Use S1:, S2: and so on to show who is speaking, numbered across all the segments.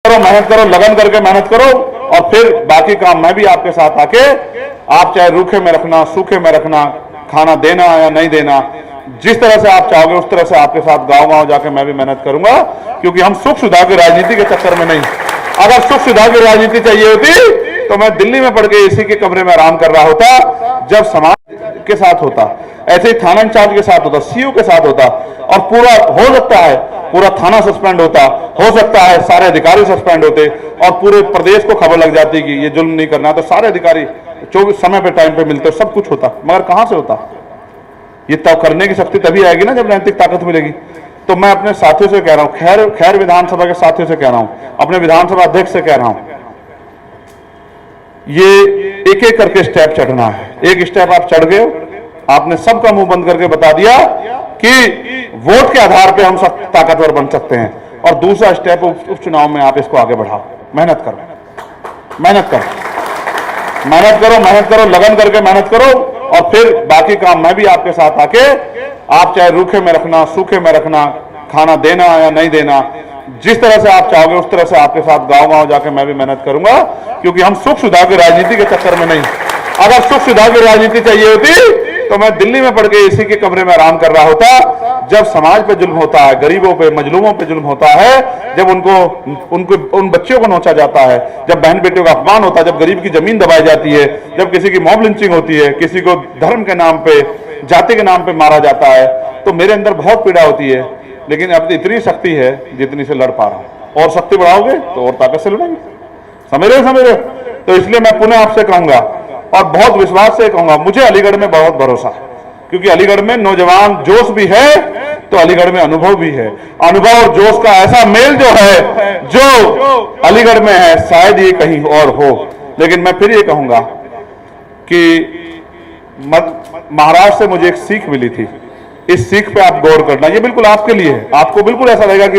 S1: करो, मेहनत करो, लगन करके मेहनत करो और फिर बाकी काम मैं भी आपके साथ आके, आप चाहे रूखे में रखना, सूखे में रखना, खाना देना या नहीं देना, जिस तरह से आप चाहोगे उस तरह से आपके साथ गांव-गांव जाके मैं भी मेहनत करूंगा, क्योंकि हम सुख सुविधा की राजनीति के चक्कर में नहीं। अगर सुख सुविधा की राजनीति चाहिए होती तो मैं दिल्ली में पड़ के एसी के कमरे में आराम कर रहा होता, जब समाज के साथ होता, ऐसे ही थाना इंचार्ज के साथ होता, सीओ के साथ होता, और पूरा हो सकता है पूरा थाना सस्पेंड होता, हो सकता है सारे अधिकारी सस्पेंड होते और पूरे प्रदेश को खबर लग जाती कि ये जुल्म नहीं करना, तो सारे अधिकारी 24 समय पे टाइम पे मिलते, सब कुछ होता। मगर कहां से होता? ये तब करने की शक्ति तभी आएगी ना जब नैतिक ताकत मिलेगी। तो मैं अपने साथियों से कह रहा हूं, खैर विधानसभा के साथियों से कह रहा हूं, अपने विधानसभा अध्यक्ष से कह रहा हूं, ये एक एक करके स्टेप चढ़ना है। एक स्टेप आप चढ़ गए, आपने सबका मुंह बंद करके बता दिया कि वोट के आधार पे हम सब ताकतवर बन सकते हैं, और दूसरा स्टेप उपचुनाव में आप इसको आगे बढ़ाओ। मेहनत करो, मेहनत करो, मेहनत करो, मेहनत करो, लगन करके मेहनत करो और फिर बाकी काम मैं भी आपके साथ आके, आप चाहे रूखे में रखना, सूखे में रखना, खाना देना या नहीं देना, जिस तरह से आप चाहोगे उस तरह से आपके साथ गांव-गांव जाके मैं भी मेहनत करूंगा, क्योंकि हम सुख सुविधा की राजनीति के चक्कर में नहीं। अगर सुख सुविधा की राजनीति चाहिए होती तो मैं दिल्ली में पड़ के एसी के कमरे में आराम कर रहा होता। जब समाज पे जुल्म होता है, गरीबों पे, मजलूमों पे जुल्म होता है, जब उन बच्चों को नोचा जाता है, जब बहन बेटियों का अपमान होता है, जब गरीब की जमीन दबाई जाती है, जब किसी की मॉब लिंचिंग होती है, किसी को धर्म के नाम पे, जाति के नाम पे मारा जाता है, तो मेरे अंदर बहुत पीड़ा होती है। लेकिन अब इतनी शक्ति है जितनी से लड़ पा रहा हूं, और शक्ति बढ़ाओगे तो और ताकत से लड़ेंगे। समझ रहे? तो इसलिए मैं पुनः आपसे कहूंगा और बहुत विश्वास से कहूंगा, मुझे अलीगढ़ में बहुत भरोसा है, क्योंकि अलीगढ़ में नौजवान जोश भी है तो अलीगढ़ में अनुभव भी है। अनुभव और जोश का ऐसा मेल जो है, जो अलीगढ़ में है, शायद ये कहीं और हो। लेकिन मैं फिर ये कहूंगा कि महाराष्ट्र से मुझे एक सीख मिली थी, इस सीख पे आप गौर करना, ये बिल्कुल आपके लिए है। आपको बिल्कुल ऐसा लगेगा कि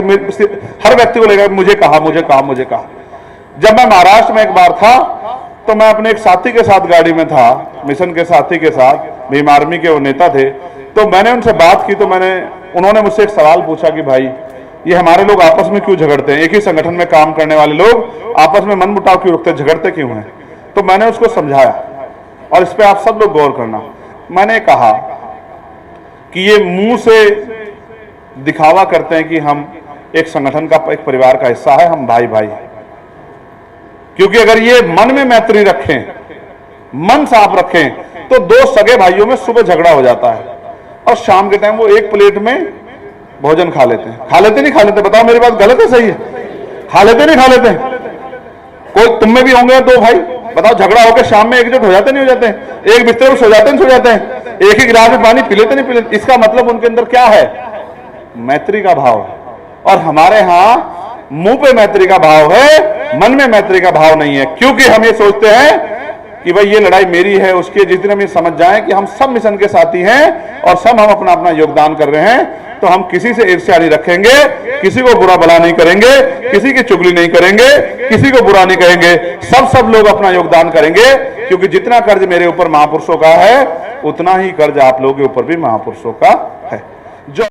S1: हर व्यक्ति को लगेगा मुझे कहा, मुझे कहा, मुझे कहा। जब मैं महाराष्ट्र में एक बार था तो मैं अपने एक साथी के साथ गाड़ी में था, मिशन के साथी के साथ, भीम आर्मी के वो नेता थे। तो मैंने उनसे बात की, तो उन्होंने मुझसे एक सवाल पूछा कि भाई ये हमारे लोग आपस में क्यों झगड़ते हैं, एक ही संगठन में काम करने वाले लोग आपस में मनमुटाव क्यों रखते हैं, झगड़ते क्यों हैं? तो मैंने उसको समझाया, और इस पर आप सब लोग गौर करना। मैंने कहा कि ये मुंह से दिखावा करते हैं कि हम एक संगठन का, एक परिवार का हिस्सा है, हम भाई भाई हैं। क्योंकि अगर ये मन में मैत्री रखें, मन साफ रखें, तो दो सगे भाइयों में सुबह झगड़ा हो जाता है और शाम के टाइम वो एक प्लेट में भोजन खा लेते हैं। खा लेते नहीं खा लेते? बताओ मेरी बात गलत है सही है? खा लेते नहीं खा लेते? कोई तुम में भी होंगे दो भाई, बताओ झगड़ा होकर शाम में एकजुट हो जाते नहीं हो जाते? एक बिस्तर में सो जाते नहीं सो जाते हैं? एक ही गिलास में पानी पी लेते नहीं पी लेते? इसका मतलब उनके अंदर क्या है? मैत्री का भाव है। और हमारे यहाँ मुंह पे मैत्री का भाव है, मन में मैत्री का भाव नहीं है। क्योंकि हम ये सोचते हैं कि भाई ये लड़ाई मेरी है, उसके। जिस दिन हम ये समझ जाएं कि हम सब मिशन के साथी हैं और सब हम अपना अपना योगदान कर रहे हैं, तो हम किसी से ईर्ष्या नहीं रखेंगे, किसी को बुरा भला नहीं करेंगे, किसी की चुगली नहीं करेंगे, किसी को बुरा नहीं कहेंगे। सब लोग अपना योगदान करेंगे, क्योंकि जितना कर्ज मेरे ऊपर महापुरुषों का है, उतना ही कर्ज आप लोगों के ऊपर भी महापुरुषों का